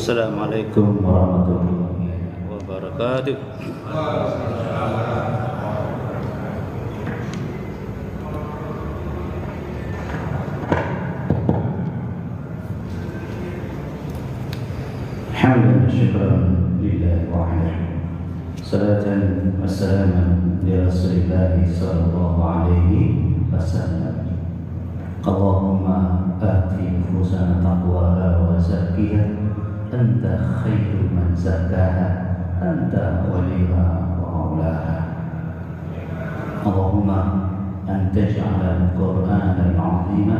Assalamualaikum warahmatullahi wabarakatuh. Hamdan wa syukran lillahi wahdahu. Salatan wa salaman li Rasulillah sallallahu alaihi wasallam. Allahumma ati nufusana taqwaha wa zakkiha anta khairu man zakkaha anta waliha wa maulaha. Allahumma anta ja'ala al-Qur'ana al-'azima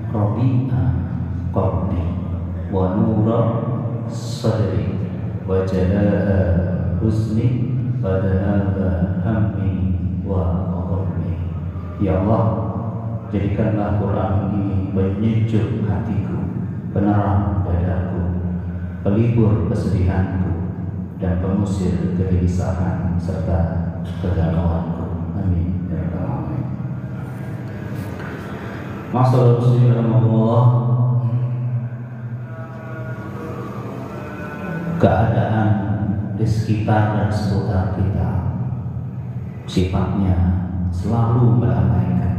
rabi'a qalbi wa nura sadri wa jalaa husni wa dhahaba hammi wa ghammi. Ya Allah, jadikanlah Quran ini penyejuk hatiku, penerang dadaku, pelibur kesedihanku, dan pengusir kegelisahan serta kegalauanku. Amin ya rabbal alamin. Ma'asyiral muslimin rahimakumullah. Keadaan di sekitar dan seputar kita sifatnya selalu meramaikan,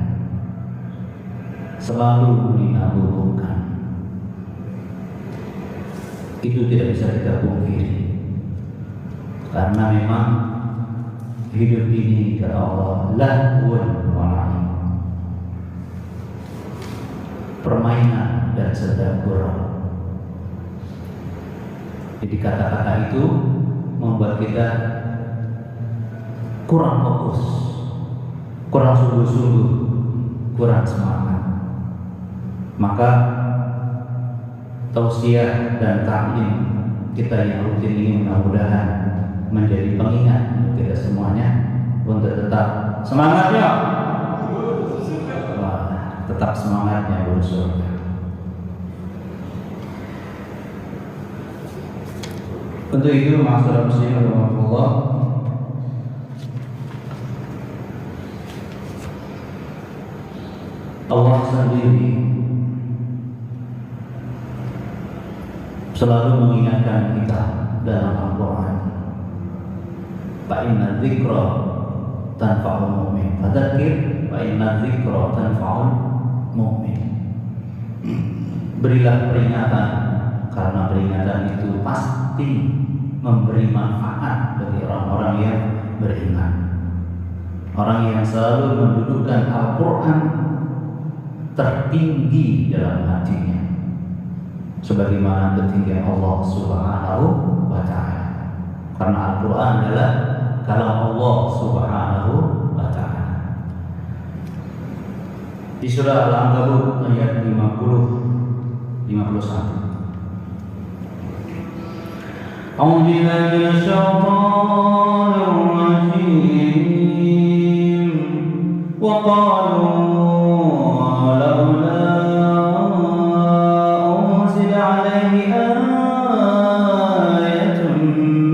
selalu meninabuhkan. Itu tidak bisa kita pungkiri, karena memang hidup ini kata Allah lahwun wa la'ib, permainan dan sedang gurau. Jadi kata-kata itu membuat kita kurang fokus, kurang sungguh-sungguh, kurang semangat. Maka tausiah dan taklim kita yang rutin ini mudah-mudahan menjadi pengingat untuk kita semuanya untuk tetap semangatnya, tetap semangatnya bersurga. Untuk itu ma'asyiral muslimin rahimakumullah, Allah sendiri selalu mengingatkan kita dalam Al-Quran. Fa inna dzikra tanfa'ul mu'min. Fadzakir fa inna dzikra tanfa'ul mu'min. Berilah peringatan, karena peringatan itu pasti memberi manfaat bagi orang-orang yang beriman. Orang yang selalu mendudukkan Al-Quran tertinggi dalam hatinya, sebagaimana ketinggian Allah Subhanahu wa ta'ala. Karena Al-Quran adalah kalam Allah Subhanahu wa ta'ala. Di surah Al-Ankabut ayat 51. A'udzu billahi minasyaitonir rajim. Wa qalu laula unzila 'alaihi ayatun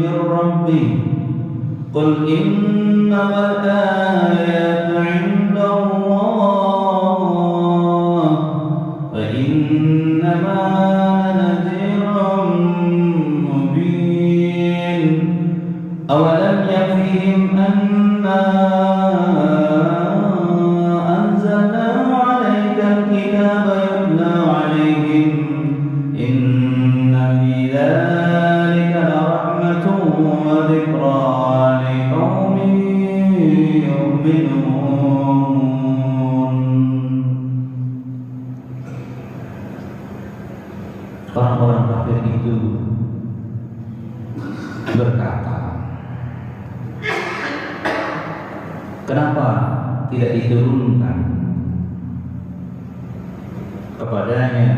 min rabbih. Qul innamal ayatu 'inda Allah wa innama awalam yakfihim anna anzalna 'alaikal kitaba yutla 'alaihim inna fi dzalika larahmatun wa dzikra liqaumin yu'minun. Orang-orang kafir itu berkata, kenapa tidak diturunkan kepadanya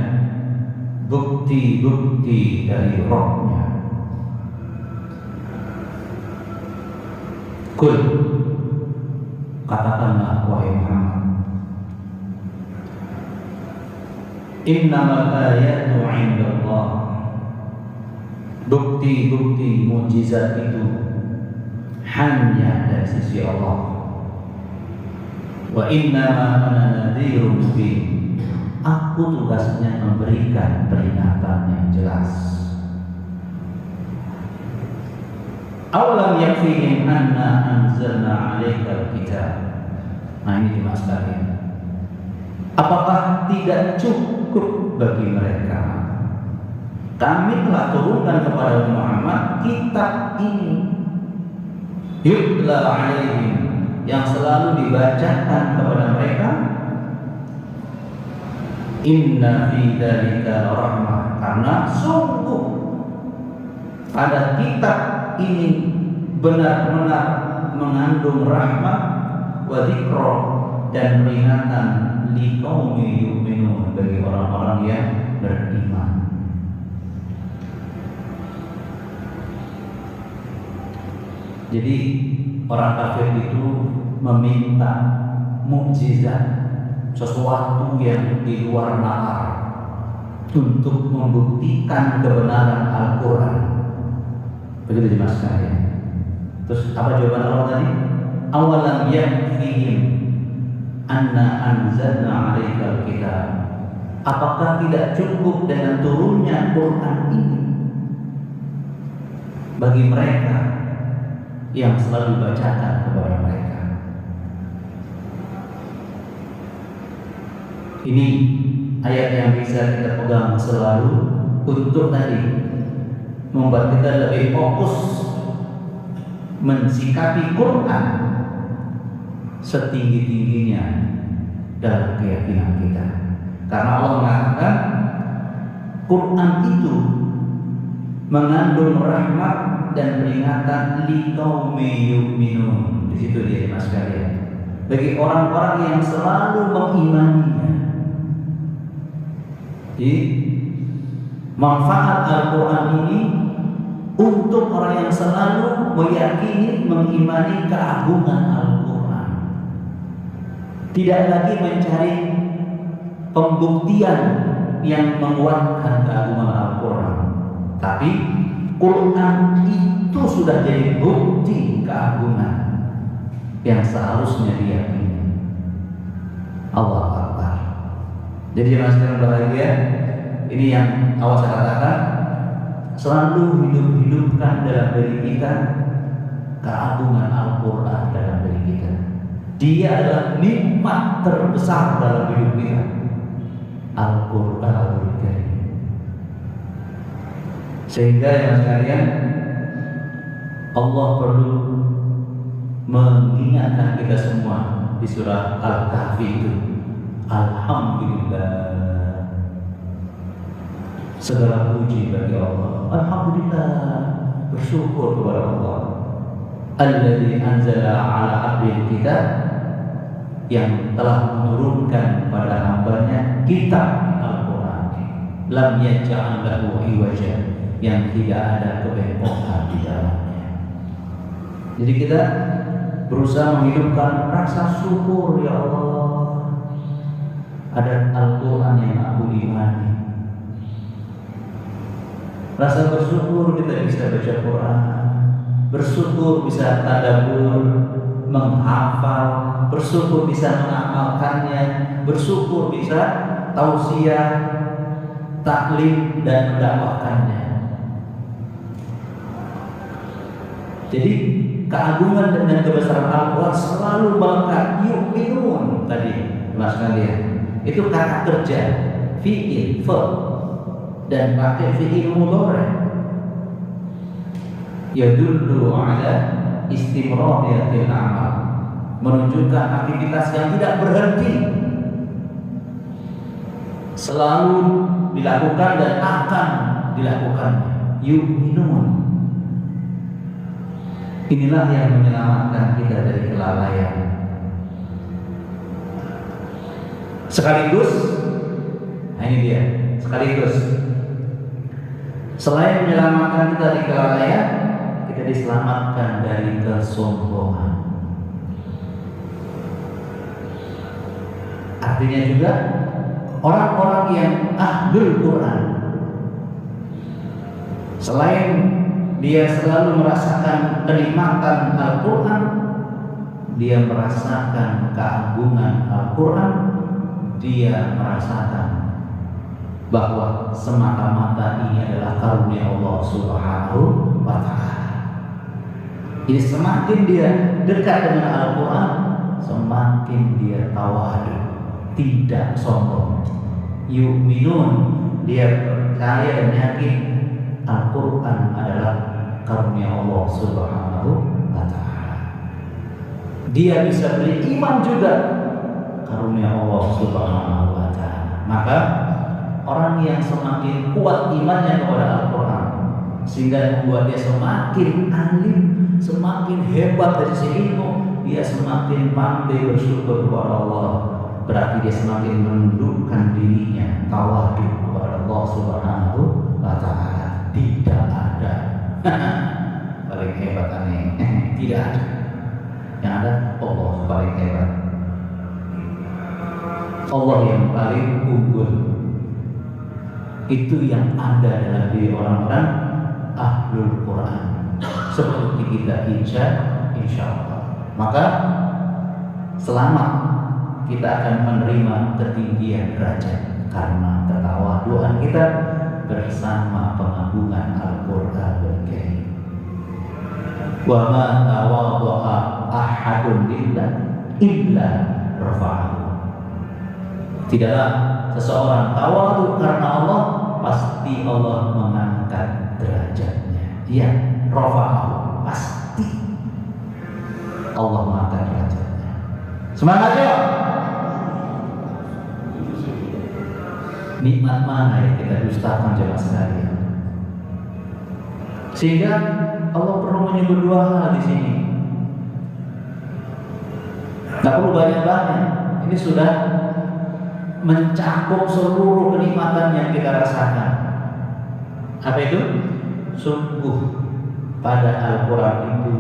bukti-bukti dari Rohnya? Kul, katakanlah wahai Muhammad, innamal ayatu 'indallah, bukti-bukti mukjizat itu hanya dari sisi Allah. Wa innama ana nadhirun mubin, aku tugasnya memberikan peringatan yang jelas. Awalam yakfihim anna anzalna 'alaikal kitab. Nah ini jemaah sekalian. Apakah tidak cukup bagi mereka? Kami telah turunkan kepada Muhammad kitab ini, yutla 'alaihim, yang selalu dibacakan kepada mereka. Inna fi dzalika rahmah, karena sungguh pada kitab ini benar-benar mengandung rahmat, wa dzikra, dan peringatan liqaumi yu'minun, bagi orang-orang yang beriman. Jadi orang kafir itu meminta mukjizat, sesuatu yang di luar nalar, untuk membuktikan kebenaran Al-Quran. Begitu jemaah sekalian. Terus apa jawaban Allah tadi? Awalam yakfihim anna anzalna 'alaikal kitab. Apakah tidak cukup dengan turunnya Quran ini bagi mereka yang selalu dibacakan kepada mereka? Ini ayat yang bisa kita pegang selalu untuk tadi membuat kita lebih fokus mensikapi Quran setinggi-tingginya dalam keyakinan kita. Karena Allah mengatakan Quran itu mengandung rahmat dan peringatan liqaumi yu'minun. Di situ dia mas sekalian. Bagi orang-orang yang selalu mengimaninya. Jadi manfaat Al-Quran ini untuk orang yang selalu meyakini, mengimani keagungan Al-Quran. Tidak lagi mencari pembuktian yang menguatkan keagungan Al-Quran, tapi Quran itu sudah jadi bukti keagungan yang seharusnya diyakini. Allah Akbar. Jadi jemaah sekalian bahagia, ini yang awal saya katakan, selalu hidup-hidupkan dalam diri kita keagungan Al-Quran dalam diri kita. Dia adalah nikmat terbesar dalam hidup kita, Al-Quran. Sehingga yang sekalian, Allah perlu mengingatkan kita semua di surah Al-Kahfi itu, alhamdulillah, segala puji bagi Allah. Alhamdulillah, bersyukur kepada Allah. Alladzi anzala ala abdil kitab, yang telah menurunkan pada hambanya kitab Al-Quran. Lam yaj'al lahu iwaja, yang tidak ada kebengkokan di dalamnya. Jadi kita berusaha menghidupkan rasa syukur, ya Allah, ada Al-Quran yang aku imani. Rasa bersyukur kita bisa baca Quran, bersyukur bisa tadabbur, menghafal, bersyukur bisa mengamalkannya, bersyukur bisa tausiah, taklim, dan mendakwahkannya. Jadi keagungan dan kebesaran Al-Quran selalu melekat. Yu'minun tadi mas kalian, itu kata kerja, fi'il, verb, dan pakai fi'il mudhari', yadullu ala istimrariyatil amal, menunjukkan aktivitas yang tidak berhenti, selalu dilakukan dan akan dilakukan. Yu'minun. Inilah yang menyelamatkan kita dari kelalaian. Sekaligus, nah ini dia, sekaligus selain menyelamatkan kita dari kelalaian, kita diselamatkan dari kesombongan. Artinya juga orang-orang yang ahlul Quran, selain dia selalu merasakan kenikmatan Al-Quran, dia merasakan keagungan Al-Quran, dia merasakan bahwa semata-mata ini adalah karunia Allah Subhanahu wa Ta'ala. Jadi semakin dia dekat dengan Al-Quran, semakin dia tawadu, tidak sombong. Yu'minun, dia percaya dan yakin Al-Quran adalah karunia Allah Subhanahu wa Ta'ala. Dia bisa beriman juga karunia Allah Subhanahu wa Ta'ala. Maka orang yang semakin kuat imannya kepada Al-Quran, sehingga membuat dia semakin alim, semakin hebat dari sisi ilmu, dia semakin pandai bersyukur kepada Allah. Berarti dia semakin menundukkan dirinya tawadu kepada Allah Subhanahu wa Ta'ala. Tidak ada paling hebat aneh, tidak ada. Yang ada Allah paling hebat, Allah yang paling unggul. Itu yang ada dalam diri orang-orang Ahlul Quran, seperti kita insya Allah. Maka selamat kita akan menerima ketinggian derajat karena ketawaduan kita bersama pengagungan Al-Quran Al-Karim. Wa ma tawadha'a ahadun illa rafa'ahu. Tidaklah seseorang tawadu karena Allah, pasti Allah mengangkat derajatnya. Ya, rafa'ahu, pasti Allah mengangkat derajatnya. Semangat ya. Nikmat mana yang kita dustakan jemaah sekalian? Sehingga Allah perlu menyebut dua hal di sini. Tak perlu banyak-banyak. Ini sudah mencakup seluruh kenikmatan yang kita rasakan. Apa itu? Sungguh pada Al-Quran itu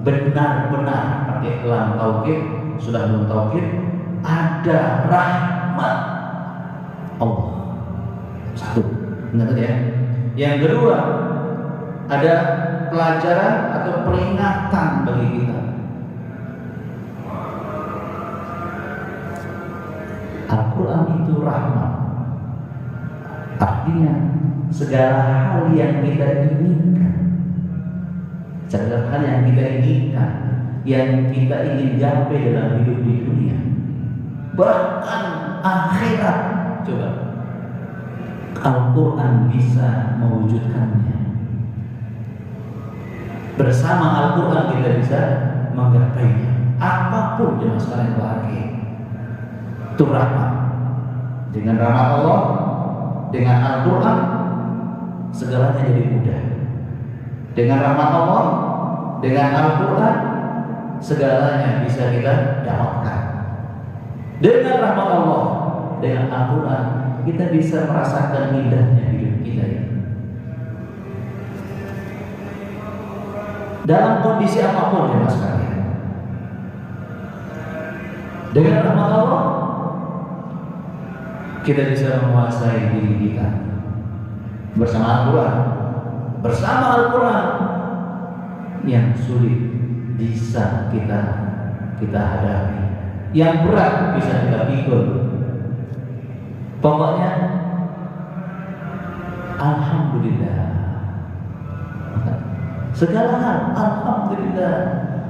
benar-benar, pakai lam taukid, sudah belum taukid, ada rahmat Allah. Satu, benar ya. Yang kedua, ada pelajaran atau peringatan bagi kita. Al-Quran itu rahmat. Artinya segala hal yang kita inginkan, segala hal yang kita inginkan, yang kita ingin capai dalam hidup di dunia, bahkan akhirat, coba Al-Quran bisa mewujudkannya. Bersama Al-Quran kita bisa menggapainya. Apapun jemaah sekalian lagi, itu rahmat. Dengan rahmat Allah, dengan Al-Quran, segalanya jadi mudah. Dengan rahmat Allah, dengan Al-Quran, segalanya bisa kita dapatkan. Dengan rahmat Allah, dengan Al-Quran, kita bisa merasakan indahnya hidup kita ini. Dalam kondisi apapun ya mas kalian. Dengan rahmat Allah, kita bisa menguasai diri kita. Bersama Al-Quran, bersama Al-Quran, yang sulit bisa kita hadapi, yang berat bisa kita pikul. Pokoknya alhamdulillah, segala hal alhamdulillah.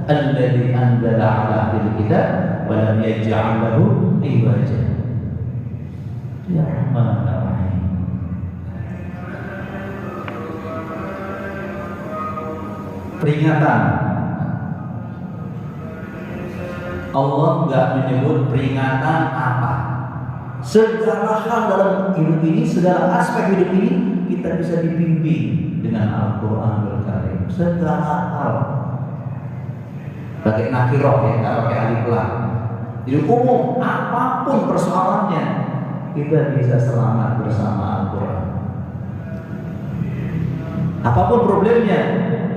Alladzi anzala 'ala 'abdihi kitab wa lam yaj'al lahu 'iwaja. Ya Rahman. Peringatan. Allah enggak menyebut peringatan apa. Segala hal dalam hidup ini, segala aspek hidup ini kita bisa dibimbing dengan Al-Quran Al-Karim. Segala hal. Pakai nakiroh ya, nggak pakai alif lam. Jadi umum, apapun persoalannya, kita bisa selamat bersama Al-Quran. Apapun problemnya,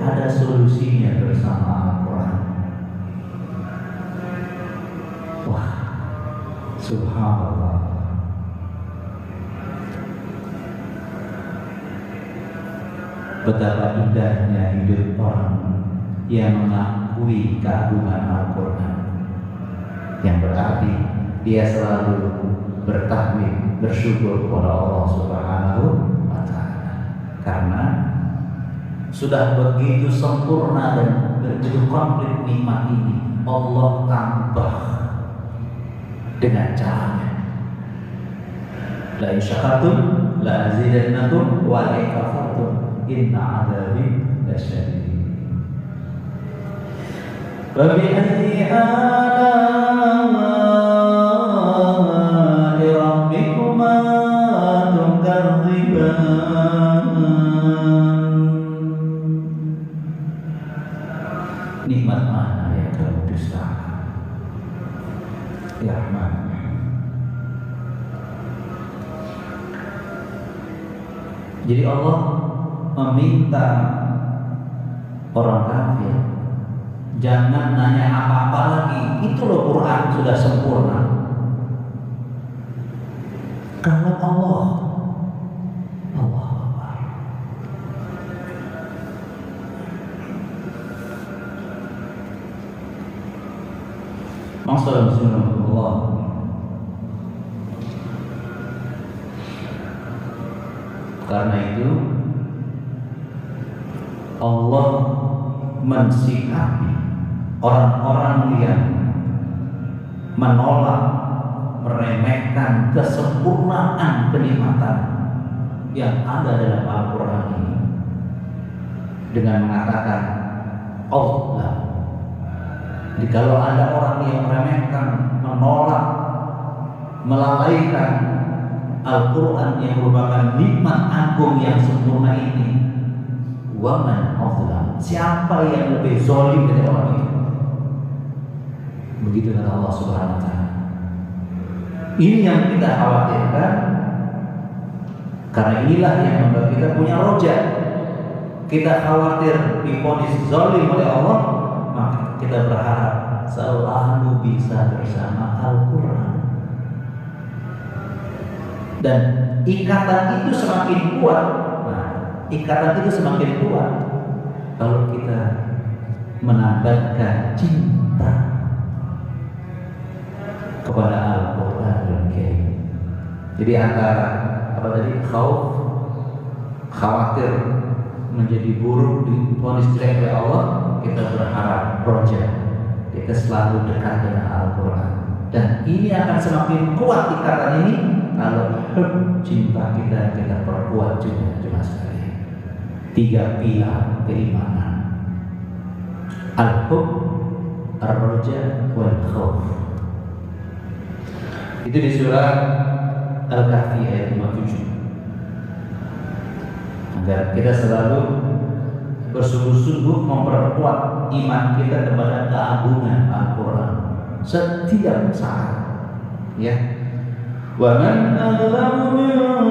ada solusinya bersama Al-Quran. Wah, subhanallah. Betapa indahnya hidup orang yang mengakui keagungan Al-Quran, yang berarti dia selalu bertahmid, bersyukur kepada Allah Subhanahu wa Ta'ala, karena sudah begitu sempurna dan begitu komplit nikmat ini, Allah tambah dengan caranya. La in syakartum la azidannakum wa la in kafartum inna 'adzabi lasyadid. Fa bi ayyi ala'i rabbikuma tukadziban. Nikmat mana yang kamu dustakan? Ya Rahman. Jadi Allah meminta orang kafir jangan nanya apa-apa lagi. Itu loh Quran sudah sempurna. Kalau Allah Akbar. Maksudnya Allah. Karena itu Allah mensikapi orang-orang yang menolak, meremehkan kesempurnaan kenikmatan yang ada dalam Al-Quran ini dengan mengatakan Allah. Jadi kalau ada orang yang meremehkan, menolak, melalaikan Al-Quran yang merupakan nikmat agung yang sempurna ini, waman Allah, siapa yang lebih zalim dari orang itu? Begitu kata Allah Subhanahu wa Ta'ala. Ini yang kita khawatirkan, karena inilah yang membuat kita punya roja. Kita khawatir divonis zalim oleh Allah, maka kita berharap selalu bisa bersama Al-Quran. Dan ikatan itu semakin kuat. Nah, ikatan itu semakin kuat kalau kita menambahkan cinta kepada Al-Quran. Jadi antara apa tadi, khawatir menjadi buruk divonis jelek oleh Allah, kita berharap roja, kita selalu dekat dengan Al-Quran. Dan ini akan semakin kuat ikatan ini kalau cinta kita perkuat juga, jemaah sekalian. 3 pilar keimanan: al-hub, ar-raja, wal khauf. Itu di surat Al-Kahfi ayat 57. Agar kita selalu bersungguh-sungguh memperkuat iman kita kepada keagungan Al-Quran setiap saat, ya. Wa man adlamu mimman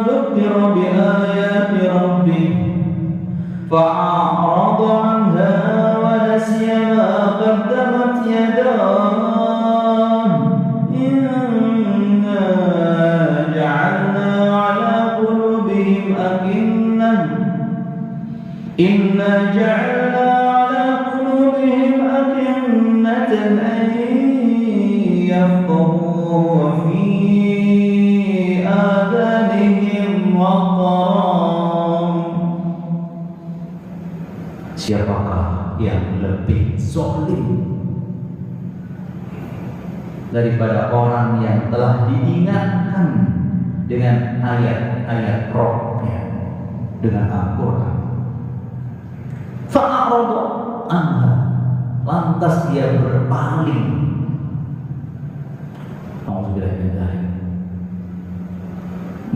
dzukira bi ayati rabbih fa'arada 'anha wa nasiya ma qaddamat yadahu inna ja'alna 'ala qulubihim akinnah inna ja'alna 'ala qulubihim akinnatan an yafqahu fi adanihim waqran. Siapakah yang lebih zalim daripada orang yang telah diingatkan dengan ayat-ayat Rabb-Nya, dengan Al-Quran, fa'arada anha, lantas dia berpaling.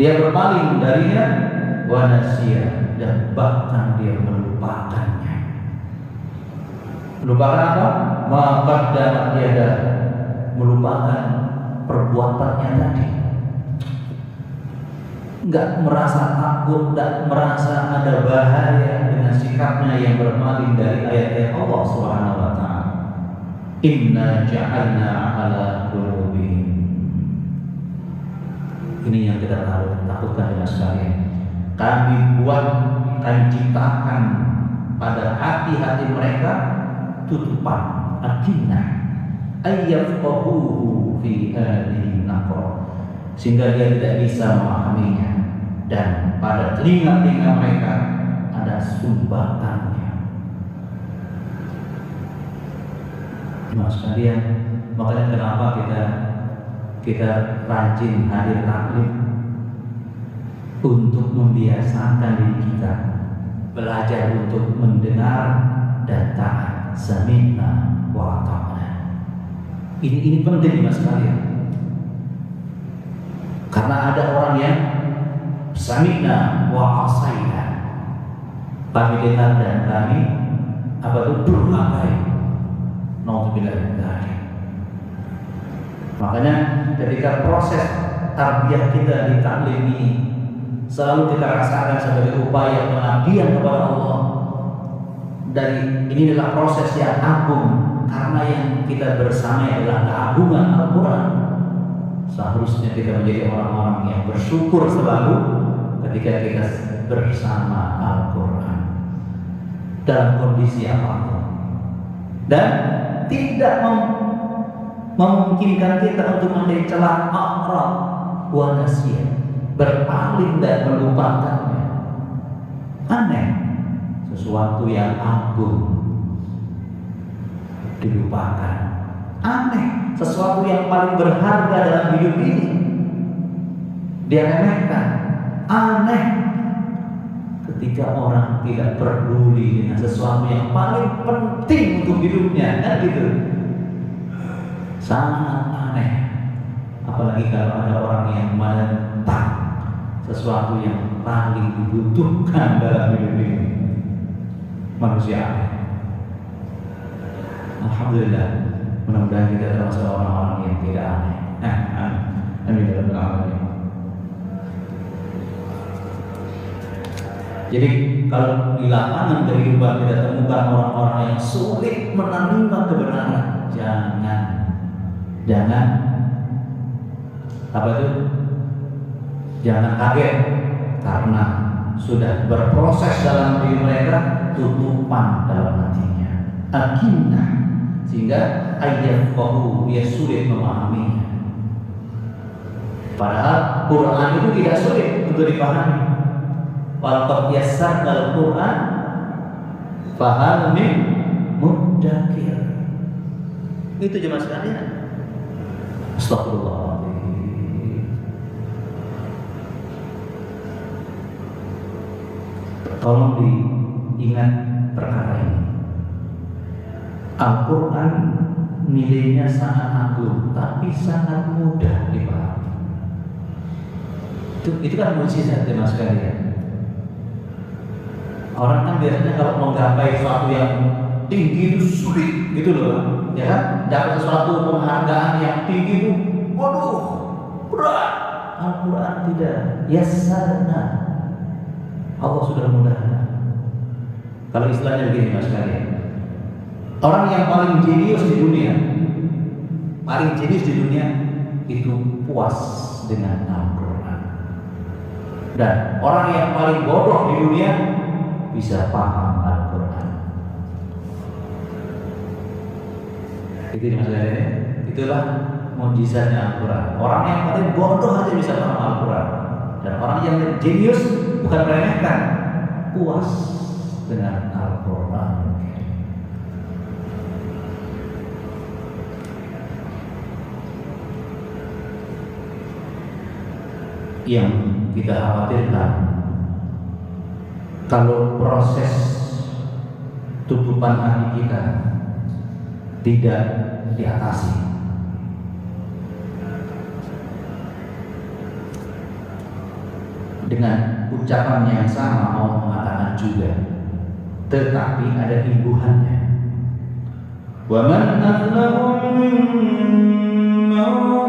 Dia berpaling darinya, wa nasiya, dan bahkan dia melupakannya. Melupakan apa? Maka dia melupakan perbuatannya tadi. Enggak merasa takut, enggak merasa ada bahaya dengan sikapnya yang berpaling dari ayat-ayat Allah Subhanahu wa Ta'ala. Inna ja'alna 'ala qulubihim. Ini yang kita takutkan dengan sekalian. Kami ciptakan pada hati-hati mereka tutupan, akinnah, ayyafqahuhu fi hadhihi naqra, sehingga dia tidak bisa memahaminya. Dan pada telinga-telinga mereka ada ada sumbangannya. Mas sekalian, makanya kenapa kita rajin hadir taklim untuk membiasakan diri kita belajar untuk mendengar dan taat. Sami'na wa ata'na. Ini penting mas sekalian. Karena ada orang yang sami'na wa asaina, kami dengar dan kami durhakai. Nauzubillah min dzalik. Makanya ketika proses tarbiyah kita di taklim ini selalu kita rasakan sebagai upaya pengabdian kepada Allah. Dari ini adalah proses yang agung, karena yang kita bersama adalah keagungan Al-Quran. Seharusnya kita menjadi orang-orang yang bersyukur selalu ketika kita bersama Al-Quran dalam kondisi apapun, dan tidak memungkinkan kita untuk menjadi celah aqrab wa nasiyah, berpaling dan melupakannya. Aneh, sesuatu yang agung dilupakan. Aneh, sesuatu yang paling berharga dalam hidup ini dia remehkan. Aneh ketika orang tidak peduli dengan sesuatu yang paling penting untuk hidupnya, kan gitu. Sangat aneh. Apalagi kalau ada orang yang menentang sesuatu yang paling dibutuhkan dalam hidup ini. Manusia aneh. Alhamdulillah, mudah-mudahan kita termasuk orang-orang yang tidak aneh. Amin ya rabbal alamin. Jadi kalau di lapangan kehidupan kita temukan orang-orang yang sulit menerima kebenaran, jangan jangan kaget, karena sudah berproses dalam diri mereka tutupan dalam hatinya, akinah, sehingga ayyafahu, dia sulit memahaminya. Padahal Quran itu tidak sulit untuk dipahami. Walaqad yassarna al-Quran fahal min muddakir. Itu jemaah sekalian. Astagfirullah. Tolong diingat perkara ini. Al-Quran nilainya sangat agung, tapi sangat mudah dipahami. Itu kan mukjizat jemaah sekalian. Orang kan biasanya kalau mau gapai sesuatu yang tinggi itu sulit, gitu loh, ya kan? Dapat sesuatu penghargaan yang tinggi itu, waduh, berat. Al-Quran tidak. Yassarna, Allah sudah mudahkan. Kalau istilahnya begini mas sekalian, orang yang paling jenius di dunia, itu puas dengan Al-Quran. Dan orang yang paling bodoh di dunia bisa paham Al-Quran. Itu maksudnya. Itulah mukjizatnya Al-Quran. Orang yang paling bodoh aja bisa paham Al-Quran. Dan orang yang jenius bukan meremehkan, puas dengan Al-Quran. Yang kita khawatirkan, kalau proses tutupan hati kita tidak diatasi, dengan ucapan yang sama mau mengatakan juga, tetapi ada imbuhannya. Wa man azlamu mimman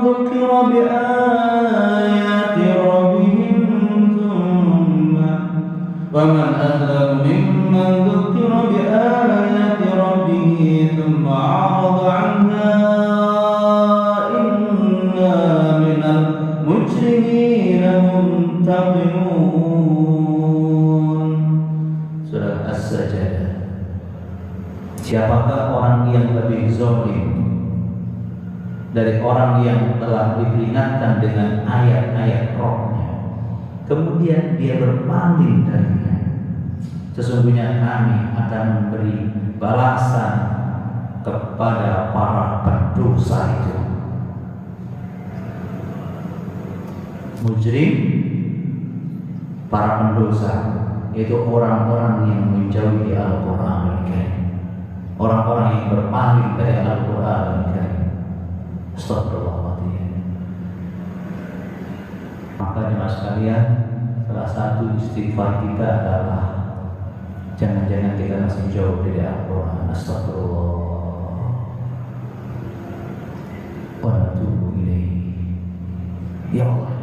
dzukira bi ayati rabbih thumma wa man azlamu mimman dzukira bi ayati rabbih thumma 'arada 'anha inna minal mujrimina muntaqimun. Surah As-Sajdah. Siapakah orang yang lebih zalim dari orang yang telah diperingatkan dengan ayat-ayat Rabb-Nya, kemudian dia berpaling darinya? Sesungguhnya kami akan memberi balasan kepada para pendosa itu. Mujrim, para pendosa, itu orang-orang yang menjauhi Al-Quran, orang-orang yang berpaling dari Al-Quran. Astagfirullahaladzim. Maka jemaah sekalian, salah satu istighfar kita adalah jangan-jangan kita masih jauh dari Al-Quran. Astagfirullah. Wa natubu ilaihi. Ya Allah.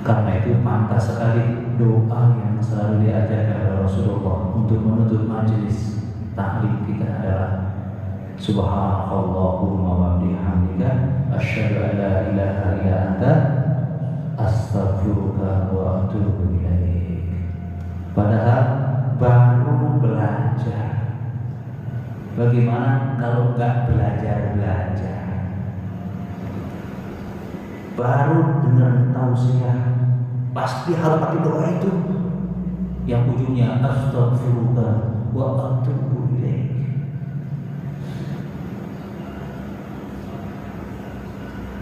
Karena itu pantas sekali doa yang selalu diajarkan oleh Rasulullah untuk menutup majelis taklim kita adalah Subhanallahumma wa bihamdika asyhadu an la ilaha illa anta astaghfiruka wa atubu ilaik. Padahal baru belajar. Bagaimana kalau enggak belajar? Baru dengar tausiah pasti harus pakai doa itu yang ujungnya astaghfiruka wa atubu ilaik.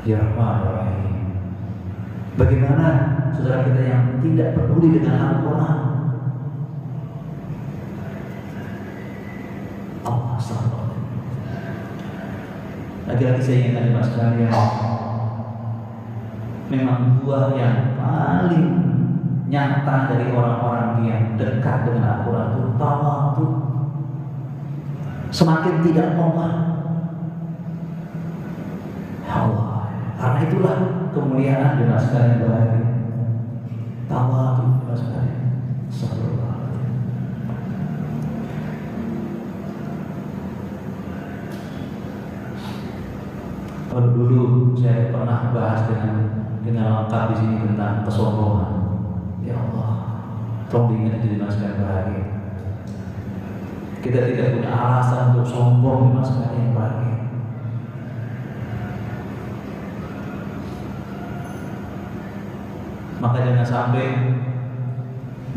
Ya Rahman. Bagaimana saudara kita yang tidak peduli dengan Al-Quran? Allah sabar. Lagi-lagi saya ingatkan mas sekalian, memang buah yang paling nyata dari orang-orang yang dekat dengan Al-Quran itu tawadhu. Semakin tidak kompak, Allah. Karena itulah kemuliaan jemaah sekalian berarti tawadhu jemaah sekalian. Kalau dulu saya pernah bahas dengan lengkap di sini tentang kesombongan. Ya Allah, tolong diingat jadi jemaah sekalian berarti. Kita tidak punya alasan untuk sombong jemaah sekalian berarti. Maka jangan sampai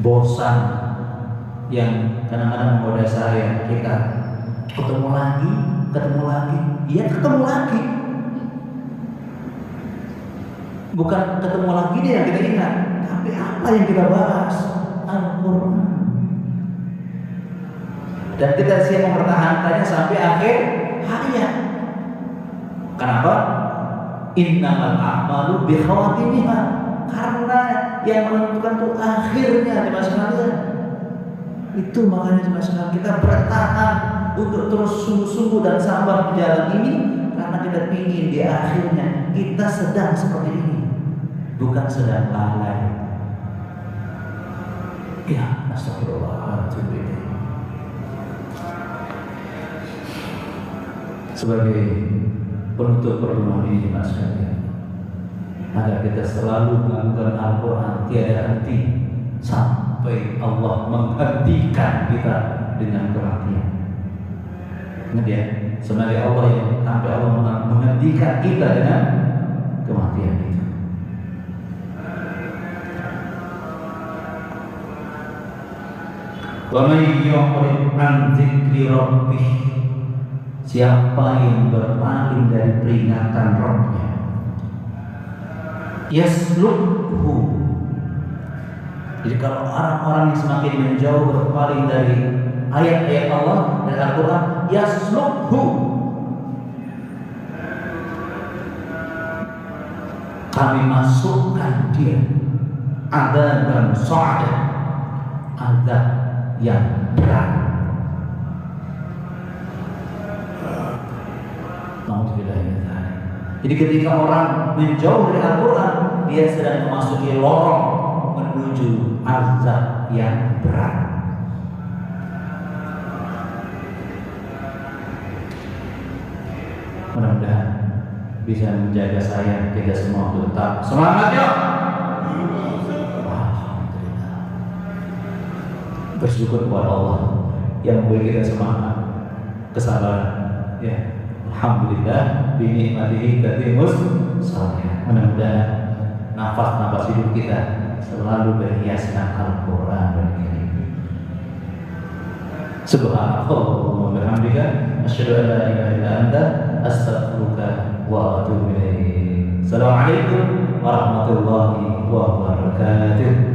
bosan yang kadang-kadang menggoda saya. Kita ketemu lagi, iya ketemu lagi. Bukan ketemu lagi dia yang kita ingat, tapi apa yang kita bahas? Al-Quran. Dan kita siap mempertahankannya sampai akhir hayat. Kenapa? Innamal a'malu bi khawatimiha. Karena yang menentukan itu akhirnya jemaah sekalian. Itu makanya jemaah sekalian kita bertahan untuk terus sungguh-sungguh dan sabar di jalan ini, karena kita ingin di akhirnya kita sedang seperti ini, bukan sedang lalai. Ya, astagfirullahaladzim. Sebagai penutup pertemuan ini jemaah sekalian, agar kita selalu melakukan Al-Quran tiada henti sampai Allah menghentikan kita dengan kematian. Ingat ya, sebenarnya Allah yang sampai Allah menghentikan kita dengan kematian itu. Wa may yu'rid an dzikri rabbih, siapa yang berpaling dari peringatan Rabbnya, yaslukhu. Jadi kalau orang-orang yang semakin menjauh berpaling dari ayat-ayat Allah dan Al-Quran, yaslukhu, kami masukkan dia adzab sa'ada, azab yang berat. Jadi ketika orang menjauh dari Al-Quran, dia sedang memasuki lorong menuju azab yang berat. Mudah-mudahan bisa menjaga saya, kita semua untuk tetap semangat ya. Alhamdulillah. Bersyukur kepada Allah yang memberi kita semangat, kesabaran ya. Alhamdulillah binikmatihi tatimus salih. Mudah-mudahan nafas hidup kita selalu berhiaskan Al-Quran Al-Karim. Subhanallah wa bihamdika asyhadu an la ilaha illa anta astaghfiruka wa atubu ilaik. Assalamualaikum warahmatullahi wabarakatuh.